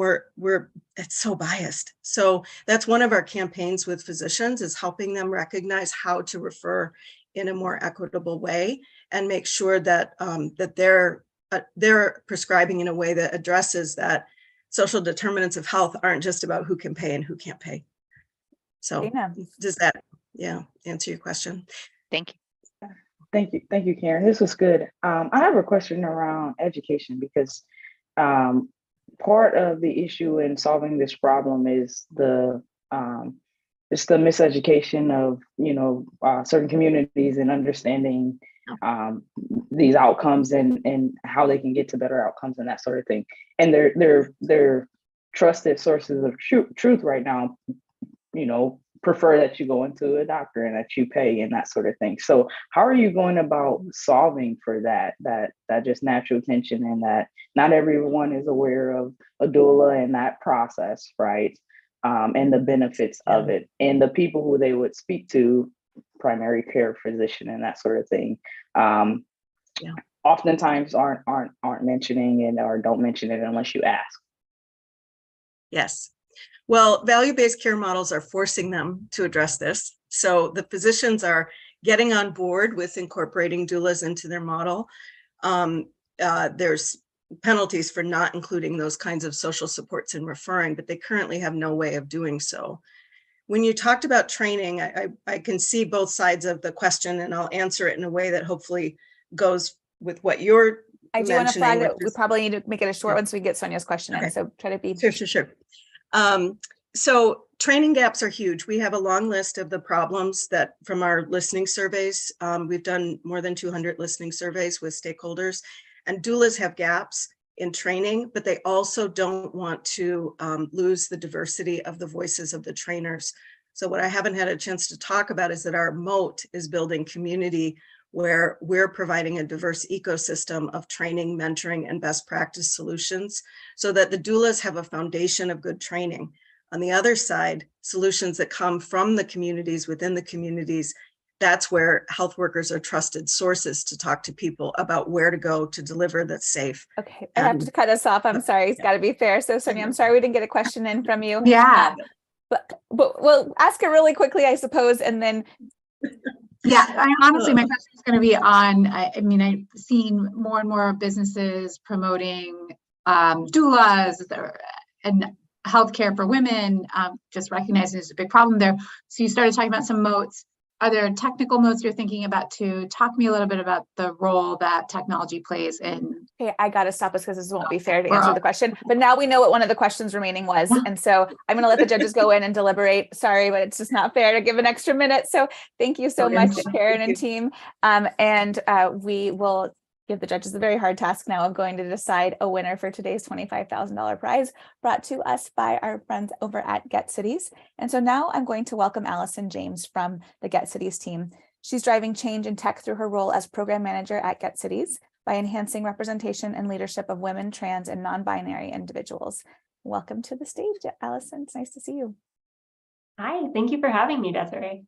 S10: it's so biased. So that's one of our campaigns with physicians, is helping them recognize how to refer in a more equitable way and make sure that that they're prescribing in a way that addresses that social determinants of health aren't just about who can pay and who can't pay. So does that answer your question?
S4: Thank you.
S5: Thank you, Karen. This was good. I have a question around education, because part of the issue in solving this problem is it's the miseducation of certain communities and understanding these outcomes and how they can get to better outcomes and that sort of thing. And they're trusted sources of truth right now, prefer that you go into a doctor and that you pay and that sort of thing. So how are you going about solving for that just natural tension, and that not everyone is aware of a doula and that process, right? And the benefits of it, and the people who they would speak to, primary care physician and that sort of thing, oftentimes aren't mentioning it, or don't mention it unless you ask.
S10: Yes. Well, value-based care models are forcing them to address this. So the physicians are getting on board with incorporating doulas into their model. There's penalties for not including those kinds of social supports in referring, but they currently have no way of doing so. When you talked about training, I can see both sides of the question, and I'll answer it in a way that hopefully goes with what you're
S1: I do want to flag
S10: mentioning,
S1: that we probably need to make it a short one so we get Sonia's question
S10: Okay.
S1: in. So try to be.
S10: Sure. So training gaps are huge. We have a long list of the problems that from our listening surveys. We've done more than 200 listening surveys with stakeholders, and doulas have gaps in training, but they also don't want to lose the diversity of the voices of the trainers. So what I haven't had a chance to talk about is that our moat is building community where we're providing a diverse ecosystem of training, mentoring, and best practice solutions so that the doulas have a foundation of good training. On the other side, solutions that come from the communities, within the communities, that's where health workers are trusted sources to talk to people about where to go to deliver that's safe.
S1: Okay, I have to cut us off. I'm sorry. It's got to be fair. So Sonia, I'm sorry we didn't get a question in from you.
S3: Yeah.
S1: But we'll ask it really quickly, I suppose, and then.
S3: Yeah, honestly, my question is going to be on, I mean, I've seen more and more businesses promoting doulas and healthcare for women, just recognizing there's a big problem there. So you started talking about some moats. Are there technical moats you're thinking about too? Talk to me a little bit about the role that technology plays in.
S1: Okay, I got to stop us because this won't be fair to answer the question. But now we know what one of the questions remaining was. And so I'm going to let the judges go in and deliberate. Sorry, but it's just not fair to give an extra minute. So thank you so much, Karen and team. We will give the judges the very hard task now of going to decide a winner for today's $25,000 prize brought to us by our friends over at Get Cities. And so now I'm going to welcome Allison James from the Get Cities team. She's driving change in tech through her role as program manager at Get Cities by enhancing representation and leadership of women, trans, and non-binary individuals. Welcome to the stage, Allison. It's nice to see you.
S11: Hi, thank you for having me, Desiree.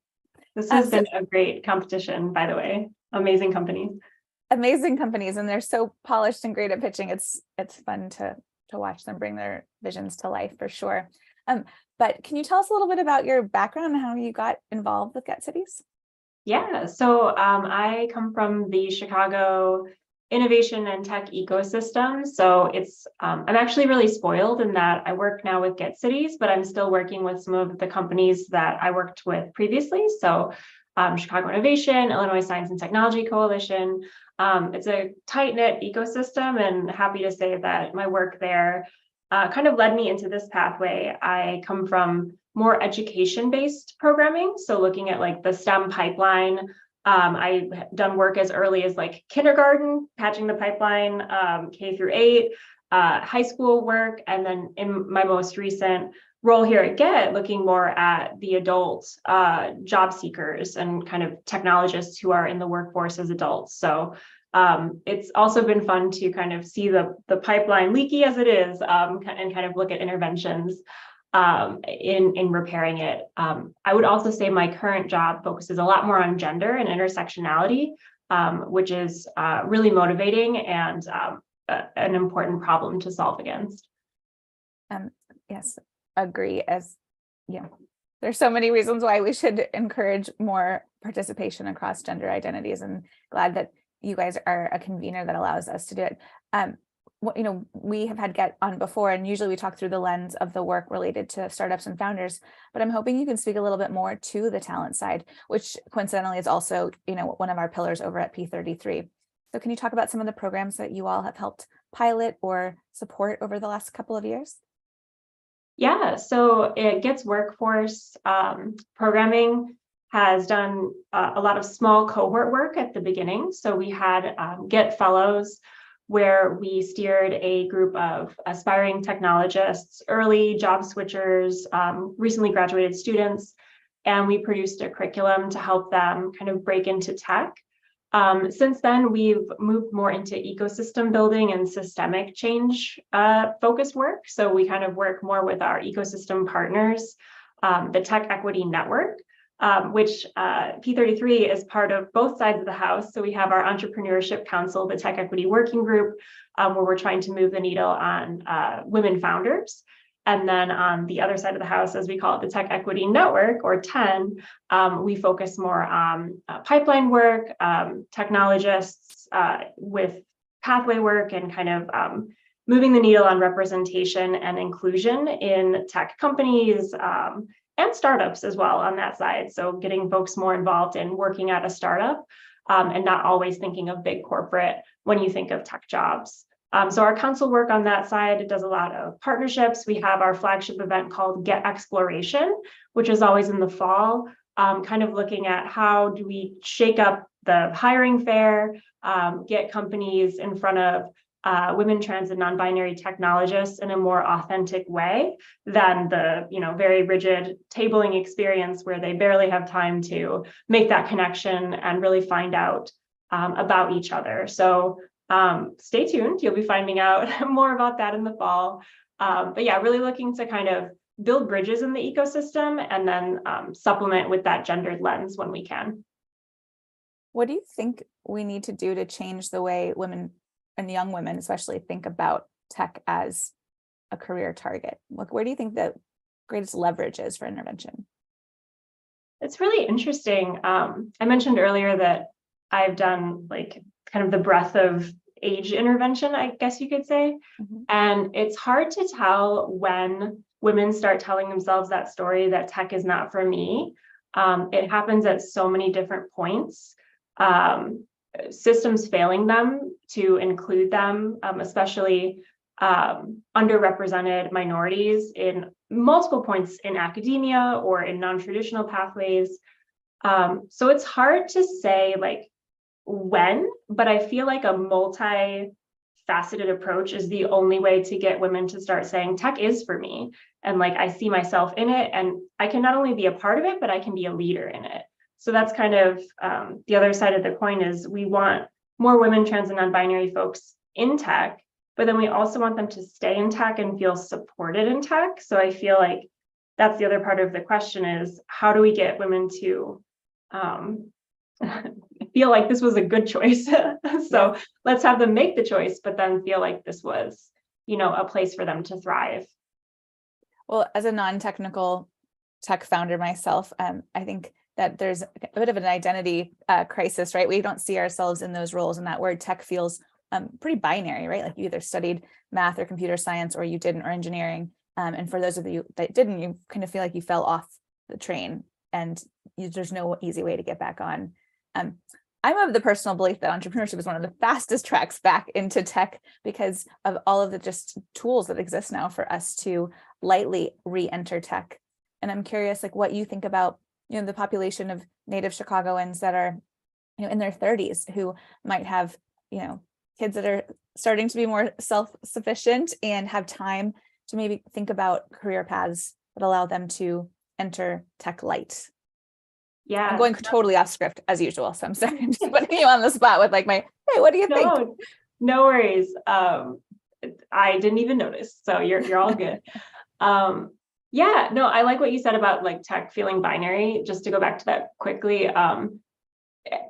S11: This has been a great competition, by the way. Amazing companies.
S1: Amazing companies, and they're so polished and great at pitching. It's fun to watch them bring their visions to life for sure. But can you tell us a little bit about your background and how you got involved with Get Cities?
S11: Yeah, so I come from the Chicago innovation and tech ecosystem. So I'm actually really spoiled in that I work now with Get Cities, but I'm still working with some of the companies that I worked with previously. So Chicago Innovation, Illinois Science and Technology Coalition. It's a tight-knit ecosystem, and happy to say that my work there kind of led me into this pathway. I come from more education-based programming, so looking at like the STEM pipeline. I've done work as early as like kindergarten, patching the pipeline, K through 8, high school work, and then in my most recent role here at Get, looking more at the adult job seekers and kind of technologists who are in the workforce as adults. So it's also been fun to kind of see the pipeline, leaky as it is, and kind of look at interventions in repairing it. I would also say my current job focuses a lot more on gender and intersectionality, which is really motivating and an important problem to solve against.
S1: Yes, agree. There's so many reasons why we should encourage more participation across gender identities, and glad that you guys are a convener that allows us to do it. We have had Get on before, and usually we talk through the lens of the work related to startups and founders, but I'm hoping you can speak a little bit more to the talent side, which coincidentally is also, one of our pillars over at P33. So can you talk about some of the programs that you all have helped pilot or support over the last couple of years? Yeah, so it Get's workforce programming has done a lot of small cohort work at the beginning. So we had Get Fellows, where we steered a group of aspiring technologists, early job switchers, recently graduated students, and we produced a curriculum to help them kind of break into tech. Since then, we've moved more into ecosystem building and systemic change focused work. So we kind of work more with our ecosystem partners, the Tech Equity Network, which P33 is part of both sides of the house. So we have our Entrepreneurship Council, the Tech Equity Working Group, where we're trying to move the needle on women founders. And then on the other side of the house, as we call it, the Tech Equity Network, or TEN, we focus more on pipeline work, technologists with pathway work, and kind of moving the needle on representation and inclusion in tech companies and startups as well on that side. So getting folks more involved in working at a startup
S11: and not always thinking of big corporate when you think of tech jobs. So our council work on that side, it does a lot of partnerships. We have our flagship event called Get Exploration, which is always in the fall, kind of looking at how do we shake up the hiring fair, get companies in front of women, trans, and non-binary technologists in a more authentic way than the very rigid tabling experience where they barely have time to make that connection and really find out about each other. So stay tuned. You'll be finding out more about that in the fall. But yeah, really looking to kind of build bridges in the ecosystem and then supplement with that gendered lens when we can.
S1: What do you think we need to do to change the way women and young women especially think about tech as a career target? Where do you think the greatest leverage is for intervention?
S11: It's really interesting. I mentioned earlier that I've done like kind of the breadth of age intervention, I guess you could say.
S1: Mm-hmm.
S11: And it's hard to tell when women start telling themselves that story that tech is not for me. It happens at so many different points. Systems failing them to include them, especially underrepresented minorities in multiple points in academia or in non-traditional pathways. So it's hard to say like when, but I feel like a multi-faceted approach is the only way to get women to start saying tech is for me. And like, I see myself in it and I can not only be a part of it, but I can be a leader in it. So that's kind of the other side of the coin is we want more women, trans, and non-binary folks in tech, but then we also want them to stay in tech and feel supported in tech. So I feel like that's the other part of the question is how do we get women to feel like this was a good choice? So let's have them make the choice, but then feel like this was, a place for them to thrive.
S1: Well, as a non-technical tech founder myself, I think that there's a bit of an identity crisis, right? We don't see ourselves in those roles, and that word tech feels pretty binary, right? Like you either studied math or computer science or you didn't, or engineering. And for those of you that didn't, you kind of feel like you fell off the train and there's no easy way to get back on. I'm of the personal belief that entrepreneurship is one of the fastest tracks back into tech because of all of the just tools that exist now for us to lightly re-enter tech. And I'm curious, like what you think about the population of native Chicagoans that are, in their 30s who might have, kids that are starting to be more self-sufficient and have time to maybe think about career paths that allow them to enter tech light.
S11: Yeah,
S1: I'm going totally off script as usual, so I'm sorry. I'm just putting you on the spot with like hey, what do you think?
S11: No worries. I didn't even notice, so you're all good. Yeah, no, I like what you said about like tech feeling binary, just to go back to that quickly.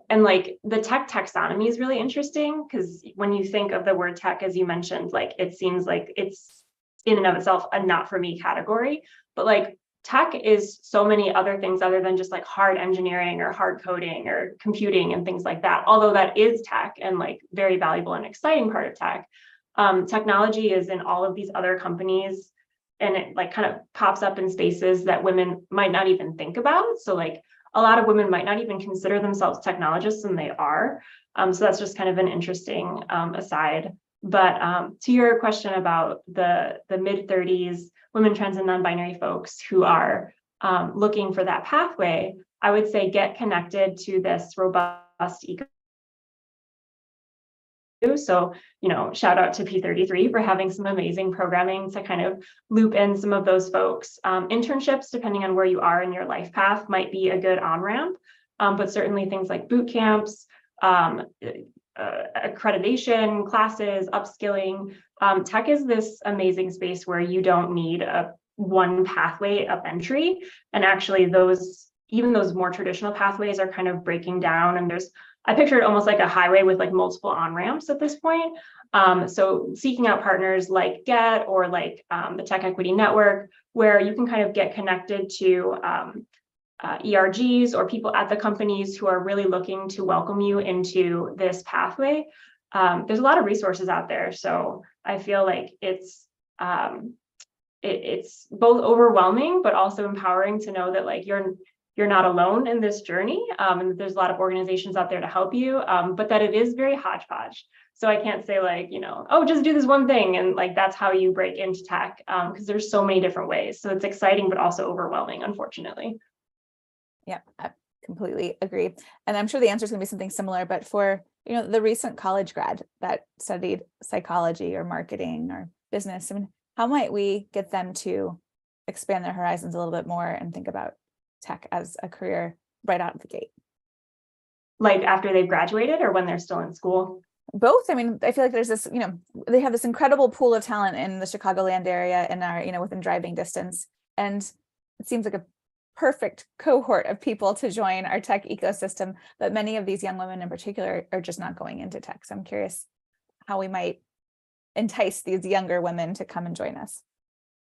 S11: And like the tech taxonomy is really interesting because when you think of the word tech, as you mentioned, like it seems like it's in and of itself a not for me category, but like tech is so many other things other than just like hard engineering or hard coding or computing and things like that. Although that is tech and like very valuable and exciting part of tech. Technology is in all of these other companies and it like kind of pops up in spaces that women might not even think about. So like a lot of women might not even consider themselves technologists and they are. So that's just kind of an interesting aside. But to your question about the mid-30s, women, trans, and non-binary folks who are looking for that pathway, I would say get connected to this robust ecosystem. So, shout out to P33 for having some amazing programming to kind of loop in some of those folks. Internships, depending on where you are in your life path, might be a good on-ramp, but certainly things like boot camps, accreditation, classes, upskilling. Tech is this amazing space where you don't need one pathway of entry. And actually even those more traditional pathways are kind of breaking down. And I picture it almost like a highway with like multiple on-ramps at this point. So seeking out partners like Get or like the Tech Equity Network, where you can kind of get connected to ERGs or people at the companies who are really looking to welcome you into this pathway. There's a lot of resources out there. So I feel like it's both overwhelming, but also empowering to know that like you're not alone in this journey, and that there's a lot of organizations out there to help you, but that it is very hodgepodge. So I can't say like, oh, just do this one thing and like that's how you break into tech, because there's so many different ways. So it's exciting, but also overwhelming, unfortunately.
S1: Yeah, I completely agree. And I'm sure the answer is going to be something similar, but for the recent college grad that studied psychology or marketing or business, I mean, how might we get them to expand their horizons a little bit more and think about tech as a career right out of the gate?
S11: Like after they've graduated or when they're still in school?
S1: Both. I mean, I feel like there's this, they have this incredible pool of talent in the Chicagoland area and are, within driving distance. And it seems like a perfect cohort of people to join our tech ecosystem. But many of these young women in particular are just not going into tech. So I'm curious how we might entice these younger women to come and join us.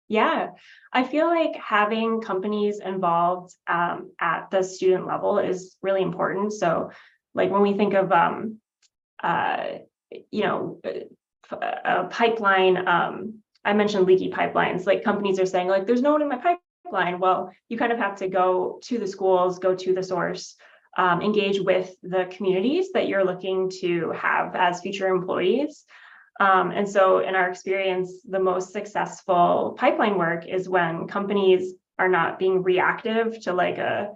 S11: Yeah, I feel like having companies involved at the student level is really important. So like when we think of, a pipeline, I mentioned leaky pipelines, like companies are saying like, there's no one in my pipeline. Well, you kind of have to go to the schools, go to the source, engage with the communities that you're looking to have as future employees. And so in our experience, the most successful pipeline work is when companies are not being reactive to like a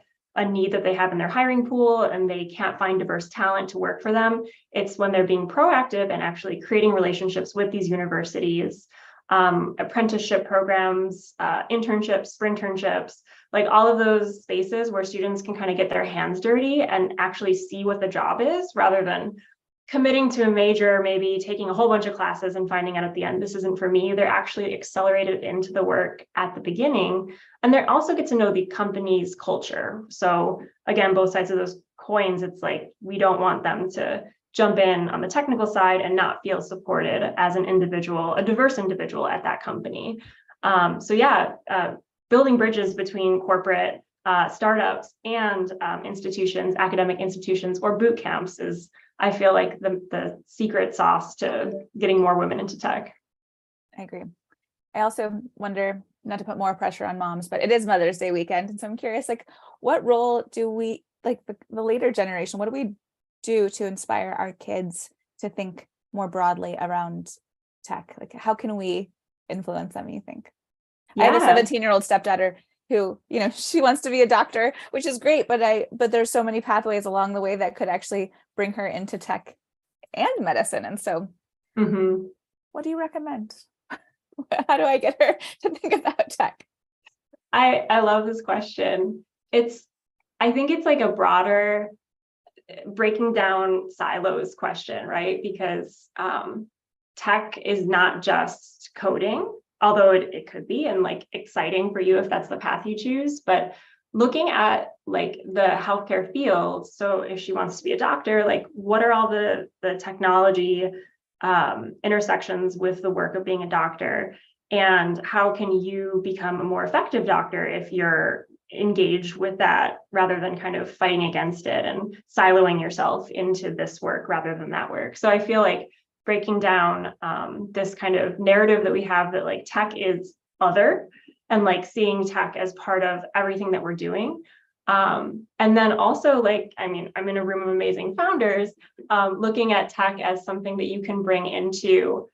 S11: need that they have in their hiring pool and they can't find diverse talent to work for them. It's when they're being proactive and actually creating relationships with these universities, apprenticeship programs, internships, sprinternships, like all of those spaces where students can kind of get their hands dirty and actually see what the job is rather than committing to a major, maybe taking a whole bunch of classes and finding out at the end, this isn't for me. They're actually accelerated into the work at the beginning. And they also get to know the company's culture. So again, both sides of those coins, it's like, we don't want them to jump in on the technical side and not feel supported as an individual, a diverse individual at that company. Building bridges between corporate startups and institutions, academic institutions, or boot camps is, I feel like, the secret sauce to getting more women into tech.
S1: I agree. I also wonder, not to put more pressure on moms, but it is Mother's Day weekend. And so I'm curious, like, what role do we, like the later generation, what do we do to inspire our kids to think more broadly around tech? Like, how can we influence them, you think? Yeah. I have a 17-year-old stepdaughter who, she wants to be a doctor, which is great, but there's so many pathways along the way that could actually bring her into tech and medicine. And so what do you recommend? How do I get her to think about tech?
S11: I love this question. I think it's like a broader breaking down silos question, right? Because tech is not just coding, although it could be and like exciting for you if that's the path you choose, but looking at like the healthcare field. So if she wants to be a doctor, like what are all the technology intersections with the work of being a doctor? And how can you become a more effective doctor if you're engaged with that rather than kind of fighting against it and siloing yourself into this work rather than that work? So I feel like breaking down this kind of narrative that we have that like tech is other and like seeing tech as part of everything that we're doing. And then also like, I mean, I'm in a room of amazing founders, looking at tech as something that you can bring into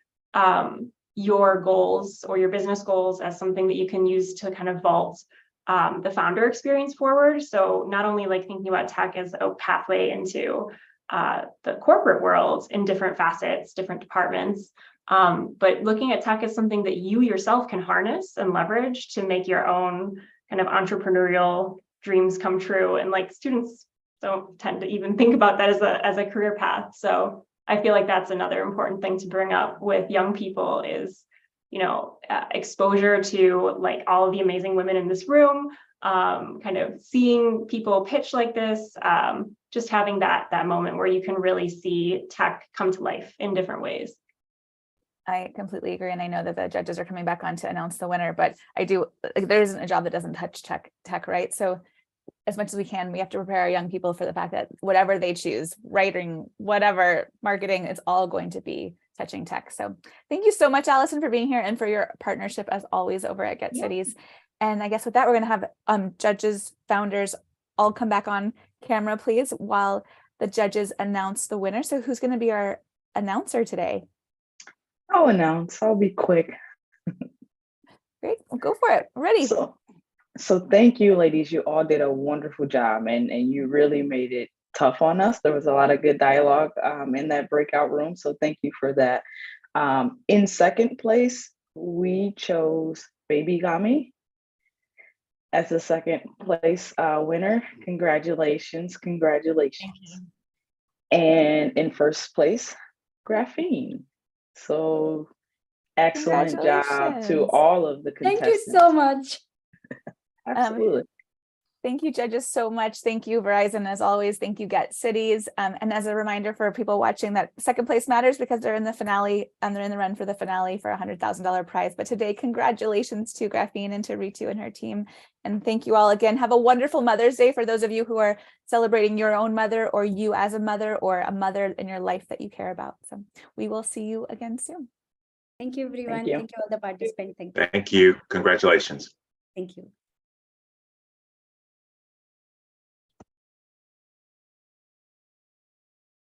S11: your goals or your business goals as something that you can use to kind of vault the founder experience forward. So not only like thinking about tech as a pathway into the corporate world in different facets, different departments, but looking at tech as something that you yourself can harness and leverage to make your own kind of entrepreneurial dreams come true. And like students don't tend to even think about that as a career path. So I feel like that's another important thing to bring up with young people is, exposure to like all of the amazing women in this room, kind of seeing people pitch like this, just having that moment where you can really see tech come to life in different ways.
S1: I completely agree. And I know that the judges are coming back on to announce the winner, but there isn't a job that doesn't touch tech, right? So as much as we can, we have to prepare our young people for the fact that whatever they choose, writing, whatever, marketing, it's all going to be touching tech. So thank you so much, Allison, for being here and for your partnership as always over at Get Cities. And I guess with that, we're going to have judges, founders, all come back on camera, please, while the judges announce the winner. So who's going to be our announcer today?
S5: I'll announce. I'll be quick.
S1: Great. Well, go for it. Ready.
S5: So thank you, ladies. You all did a wonderful job, and you really made it tough on us. There was a lot of good dialogue in that breakout room. So thank you for that. In second place, we chose BabyGami as the second place winner. Congratulations. Congratulations. And in first place, Graphene. So excellent job to all of the contestants.
S2: Thank you so much.
S5: Absolutely.
S1: Thank you, judges, so much. Thank you, Verizon, as always. Thank you, Get Cities. And as a reminder for people watching, that second place matters because they're in the finale and they're in the run for the finale for a $100,000 prize. But today, congratulations to Graphene and to Ritu and her team. And thank you all again. Have a wonderful Mother's Day for those of you who are celebrating your own mother, or you as a mother, or a mother in your life that you care about. So we will see you again soon.
S2: Thank you, everyone.
S5: Thank you.
S2: Thank you all the participants. Thank you.
S12: Thank you. Congratulations.
S2: Thank you.